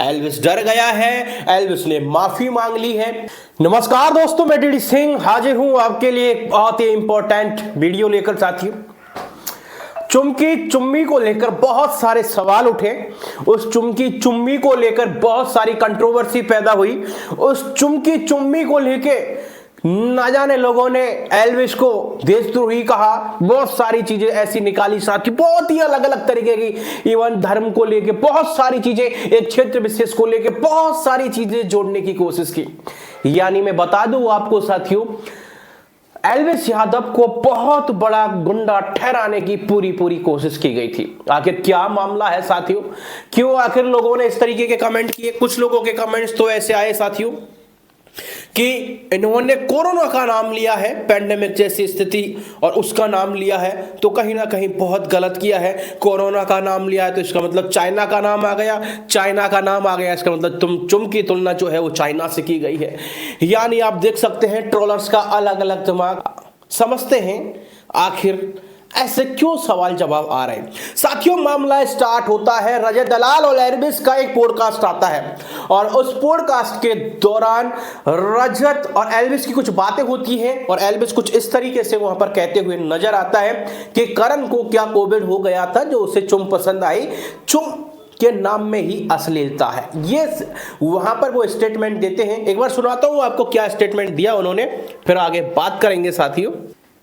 Elvis डर गया है, एल्विस ने माफी मांग ली है। नमस्कार दोस्तों, मैं डीडी सिंह हाजिर हूं आपके लिए एक बहुत ही इंपॉर्टेंट वीडियो लेकर। साथियों, चुमकी चुम्मी को लेकर बहुत सारे सवाल उठे, उस चुमकी चुम्मी को लेकर बहुत सारी कंट्रोवर्सी पैदा हुई, उस चुमकी चुम्मी को लेके ना जाने लोगों ने एल्विस को देशद्रोही कहा, बहुत सारी चीजें ऐसी निकाली। साथ ही बहुत ही अलग अलग तरीके की, इवन धर्म को लेके बहुत सारी चीजें, एक क्षेत्र विशेष को लेके बहुत सारी चीजें जोड़ने की कोशिश की। यानी मैं बता दूं आपको साथियों, एल्विस यादव को बहुत बड़ा गुंडा ठहराने की पूरी कोशिश की गई थी। आखिर क्या मामला है साथियों, क्यों आखिर लोगों ने इस तरीके के कमेंट किए? कुछ लोगों के कमेंट्स तो ऐसे आए साथियों कि इन्होंने कोरोना का नाम लिया है, पैंडेमिक जैसी स्थिति, और उसका नाम लिया है तो कहीं ना कहीं बहुत गलत किया है। कोरोना का नाम लिया है तो इसका मतलब चाइना का नाम आ गया, चाइना का नाम आ गया इसका मतलब तुम की तुलना जो है वो चाइना से की गई है। यानी आप देख सकते हैं ट्रोलर्स का अलग अलग दिमाग। समझते हैं आखिर ऐसे क्यों सवाल जवाब आ रहे हैं। साथियों, मामला स्टार्ट होता है, रजत दलाल और एल्विस का एक पॉडकास्ट आता है और उस पॉडकास्ट के दौरान रजत और एल्विस की कुछ बातें होती हैं और एल्विस कुछ इस तरीके से वहां पर कहते हुए नजर आता है कि करण को क्या कोविड हो गया था जो उसे चुम पसंद आई, चुम के नाम में ही अश्लीलता है। ये वहां पर वो स्टेटमेंट देते हैं। एक बार सुनाता हूं आपको क्या स्टेटमेंट दिया उन्होंने, फिर आगे बात करेंगे साथियों।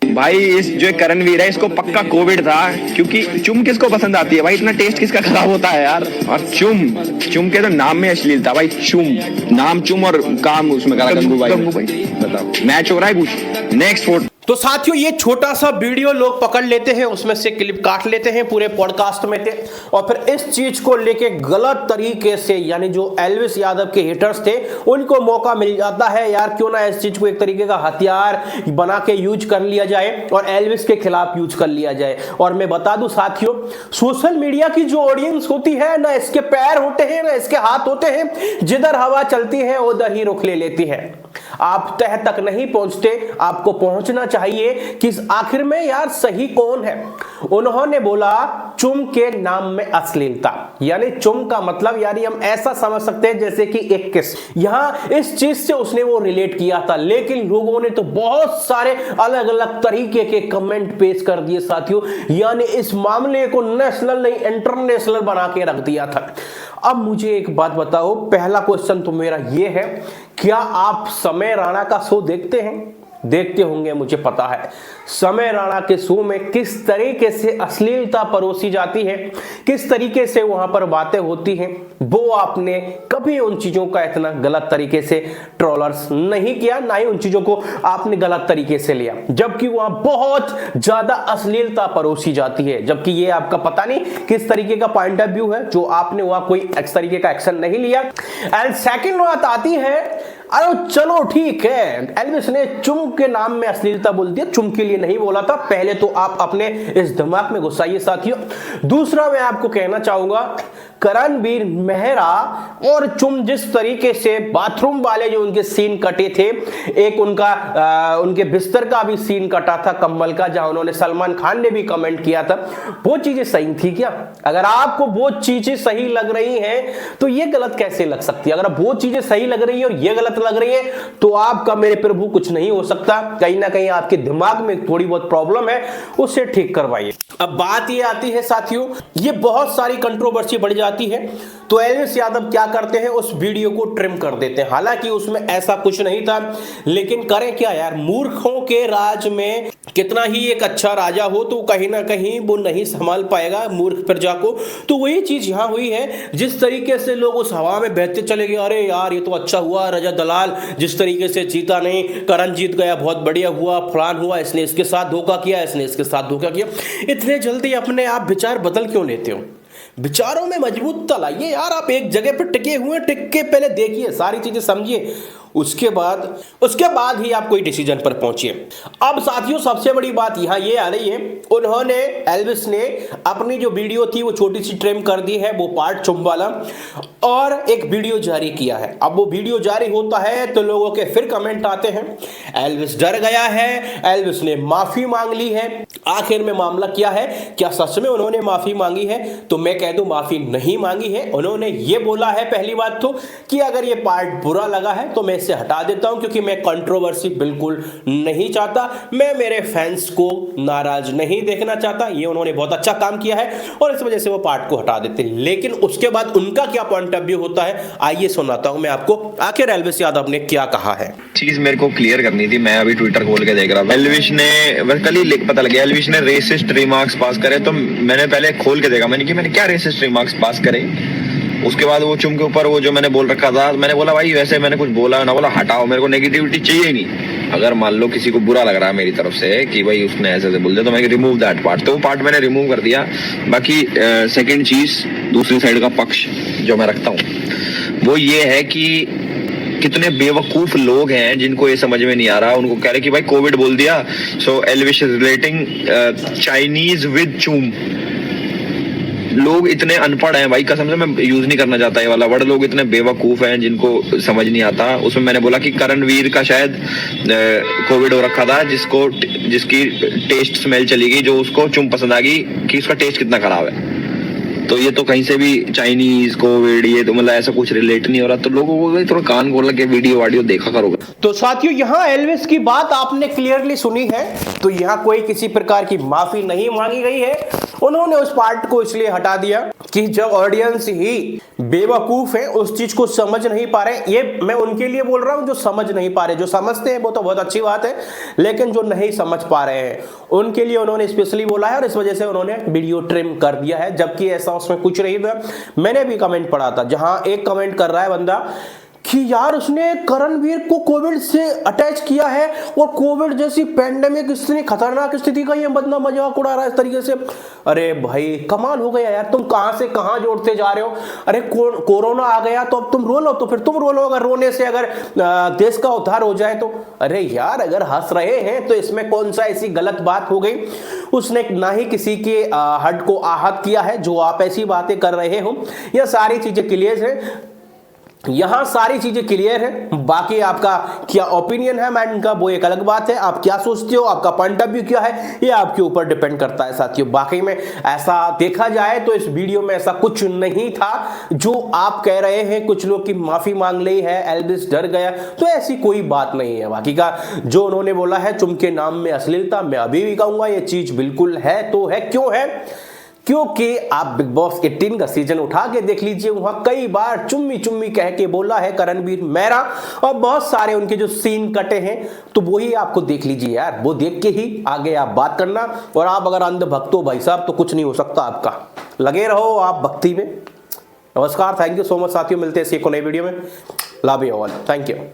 भाई इस जो करणवीर है इसको पक्का कोविड था, क्योंकि चुम किसको पसंद आती है भाई, इतना टेस्ट किसका खराब होता है यार। और चुम के तो नाम में अश्लीलता भाई, चुम नाम चुम और काम उसमें करा गंगू भाई। बताओ मैच हो रहा है कुछ। Next photo. तो साथियों, ये छोटा सा वीडियो लोग पकड़ लेते हैं, उसमें से क्लिप काट लेते हैं पूरे पॉडकास्ट में थे और फिर इस चीज को लेके गलत तरीके से, यानी जो एल्विस यादव के हेटर्स थे उनको मौका मिल जाता है यार क्यों ना इस चीज को एक तरीके का हथियार बना के यूज कर लिया जाए और एल्विस के खिलाफ यूज कर लिया जाए। और मैं बता दूं साथियों, सोशल मीडिया की जो ऑडियंस होती है ना, इसके पैर होते हैं ना इसके हाथ होते हैं, जिधर हवा चलती है उधर ही रुख ले लेती है। आप तह तक नहीं पहुंचते, आपको पहुंचना चाहिए कि आखिर में यार सही कौन है। उन्होंने बोला चुम के नाम में अश्लीलता, यानी चुम का मतलब यानी हम ऐसा समझ सकते हैं जैसे कि एक किस। यहां इस चीज से उसने वो रिलेट किया था, लेकिन लोगों ने तो बहुत सारे अलग अलग तरीके के कमेंट पेश कर दिए साथियों, यानी इस मामले को नेशनल नहीं इंटरनेशनल बना के रख दिया था। अब मुझे एक बात बताओ, पहला क्वेश्चन तो मेरा ये है, क्या आप समय राणा का शो देखते हैं? देखते होंगे, मुझे पता है। समय राणा के शो में किस तरीके से अश्लीलता परोसी जाती है, किस तरीके से वहां पर बातें होती हैं, वो आपने कभी उन चीजों का इतना गलत तरीके से ट्रोलर्स नहीं किया, ना ही उन चीजों को आपने गलत तरीके से लिया, जबकि वहां बहुत ज्यादा अश्लीलता परोसी जाती है। जबकि ये आपका पता नहीं किस तरीके का पॉइंट ऑफ व्यू है जो आपने वहां कोई इस तरीके का एक्शन नहीं लिया। एंड सेकेंड बात आती है, अरे चलो ठीक है, एल्विस ने चुम के नाम में अश्लीलता बोल दिया, चुम के लिए नहीं बोला था। पहले तो आप अपने इस दिमाग में घुसाइए साथियों। दूसरा मैं आपको कहना चाहूंगा, करणवीर मेहरा और चुम जिस तरीके से बाथरूम वाले जो उनके सीन कटे थे, एक उनके बिस्तर का भी सीन कटा था, कंबल का, जहां उन्होंने सलमान खान ने भी कमेंट किया था, वो चीजें सही थी क्या? अगर आपको वो चीजें सही लग रही हैं तो ये गलत कैसे लग सकती है? अगर वो चीजें सही लग रही है और ये गलत लग रही है तो आपका मेरे प्रभु कुछ नहीं हो सकता। कहीं ना कहीं आपके दिमाग में थोड़ी बहुत प्रॉब्लम है, उसे ठीक करवाइए। अब बात ये आती है साथियों, ये बहुत सारी कंट्रोवर्सी बढ़ जाती है तो एल्विस यादव क्या करते हैं, उस वीडियो को ट्रिम कर देते हैं। हालांकि उसमें ऐसा कुछ नहीं था, लेकिन करें क्या यार, मूर्खों के राज में कितना ही एक अच्छा राजा हो तो कहीं ना कहीं वो नहीं संभाल पाएगा मूर्ख प्रजा को। तो वही चीज यहां हुई है, जिस तरीके से लोग उस हवा में बहते चले गए, अरे यार ये तो अच्छा हुआ, रजत दलाल जिस तरीके से जीता नहीं, करण जीत गया, बहुत बढ़िया हुआ, फलान हुआ, इसने इसके साथ धोखा किया, इसने इसके साथ धोखा किया। इतने जल्दी अपने आप विचार बदल क्यों लेते हो? विचारों में मजबूत लाइए यार। आप एक जगह पर टिके हुए, टिक के पहले देखिए, सारी चीजें समझिए, उसके बाद ही आप कोई डिसीजन पर पहुंचिए। अब साथियों सबसे बड़ी बात यहां ये आ रही है, उन्होंने एल्विस ने अपनी जो वीडियो थी वो छोटी सी ट्रिम कर दी है, वो पार्ट चुम वाला, और एक वीडियो जारी किया है। अब वो वीडियो जारी होता है तो लोगों के फिर कमेंट आते हैं एल्विस डर गया है, एल्विस ने माफी मांग ली है। आखिर में मामला क्या है, क्या सच में उन्होंने माफी मांगी है? तो मैं कह दूं माफी नहीं मांगी है। उन्होंने ये बोला है पहली बात तो कि अगर ये पार्ट बुरा लगा है तो मैं इसे हटा देता हूं, क्योंकि मैं कंट्रोवर्सी बिल्कुल नहीं चाहता, मैं मेरे फैंस को नाराज नहीं देखना चाहता। ये उन्होंने बहुत अच्छा काम किया है और इस वजह से वो पार्ट को हटा देते हैं। लेकिन उसके बाद उनका क्या पॉइंट ऑफ व्यू होता है, आइए सुनाता हूं मैं आपको आखिर एल्विस यादव ने क्या कहा है। चीज मेरे को क्लियर करनी थी, मैं अभी ट्विटर खोल के देख रहा था। एल्विस ने बस कल ही पता लगा एल्विस ने रेसिस्ट रिमार्क्स पास करे, तो मैंने पहले खोल के देखा, मैंने क्या रेसिस्ट रिमार्क्स पास करे। उसके बाद वो चुम के ऊपर वो जो मैंने बोल रखा था, मैंने बोला भाई वैसे मैंने कुछ बोला ना, बोला हटाओ, मेरे को नेगेटिविटी चाहिए ही नहीं। अगर मान लो किसी को बुरा लग रहा है मेरी तरफ से कि भाई उसने ऐसे बोल दिया, तो मैं रिमूव दैट पार्ट, तो वो पार्ट मैंने रिमूव कर दिया। बाकी सेकंड चीज, दूसरी साइड का पक्ष जो मैं रखता हूँ वो ये है कि कितने बेवकूफ लोग हैं जिनको ये समझ में नहीं आ रहा। उनको कह रहे कि भाई कोविड बोल दिया, so Elvis is relating Chinese with चूम। लोग इतने अनपढ़ हैं भाई, कसम से मैं यूज नहीं करना चाहता ये वाला वर्ड। लोग इतने बेवकूफ हैं जिनको समझ नहीं आता। उसमें मैंने बोला कि करणवीर का शायद कोविड हो रखा था, जिसकी टेस्ट स्मेल चली गई, जो उसको चुम पसंद आ गई कि उसका टेस्ट कितना खराब है। तो ये तो कहीं से भी चाइनीज कोविड ये तो मतलब ऐसा कुछ रिलेट नहीं हो रहा। तो लोगों को थोड़ा कान खोल के वीडियो देखा करो। तो साथियों यहाँ एल्विस की बात आपने क्लियरली सुनी है, तो यहाँ कोई किसी प्रकार की माफी नहीं मांगी गई है। उन्होंने उस पार्ट को इसलिए हटा दिया कि जो ऑडियंस ही बेवकूफ है, उस चीज को समझ नहीं पा रहे। ये मैं उनके लिए बोल रहा हूं जो समझ नहीं पा रहे। जो समझते हैं वो तो बहुत अच्छी बात है, लेकिन जो नहीं समझ पा रहे हैं उनके लिए उन्होंने स्पेशली बोला है और इस वजह से उन्होंने वीडियो ट्रिम कर दिया है, जबकि ऐसा उसमें कुछ नहीं था। मैंने भी कमेंट पढ़ा था जहां एक कमेंट कर रहा है बंदा कि यार उसने करणवीर को कोविड से अटैच किया है और कोविड जैसी पैंडेमिक इतनी खतरनाक स्थिति का ये बंदा मजाक उड़ा रहा है इस तरीके से। अरे भाई कमाल हो गया यार, तुम कहां से कहां जोड़ते जा रहे हो। अरे कोरोना आ गया तो अब तुम रो लो, तो फिर तुम रो लो अगर रोने से अगर देश का उद्धार हो जाए तो। अरे यार अगर हंस रहे हैं तो इसमें कौन सा ऐसी गलत बात हो गई। उसने ना ही किसी के हड को आहत किया है जो आप ऐसी बातें कर रहे हो। यह सारी चीजें क्लियर है, यहां सारी चीजें क्लियर है। बाकी आपका क्या ओपिनियन है मैन का वो एक अलग बात है। आप क्या सोचते हो, आपका पॉइंट ऑफ व्यू क्या है, ये आपके ऊपर डिपेंड करता है साथियों। बाकी में ऐसा देखा जाए तो इस वीडियो में ऐसा कुछ नहीं था जो आप कह रहे हैं कुछ लोग की माफी मांग ली है, एल्विस डर गया, तो ऐसी कोई बात नहीं है। बाकी का जो उन्होंने बोला है चुम के नाम में अश्लीलता, मैं अभी भी कहूंगा ये चीज बिल्कुल है। तो है क्यों है, क्योंकि आप बिग बॉस 18 का सीजन उठा के देख लीजिए, वहां कई बार चुम्मी चुम्मी कह के बोला है करणवीर मेरा, और बहुत सारे उनके जो सीन कटे हैं तो वही आपको देख लीजिए यार, वो देख के ही आगे आप बात करना। और आप अगर अंधभक्त हो भाई साहब तो कुछ नहीं हो सकता आपका, लगे रहो आप भक्ति में। नमस्कार, थैंक यू सो मच साथियों, मिलते हैं इसी को नई वीडियो में। Love you all, thank you.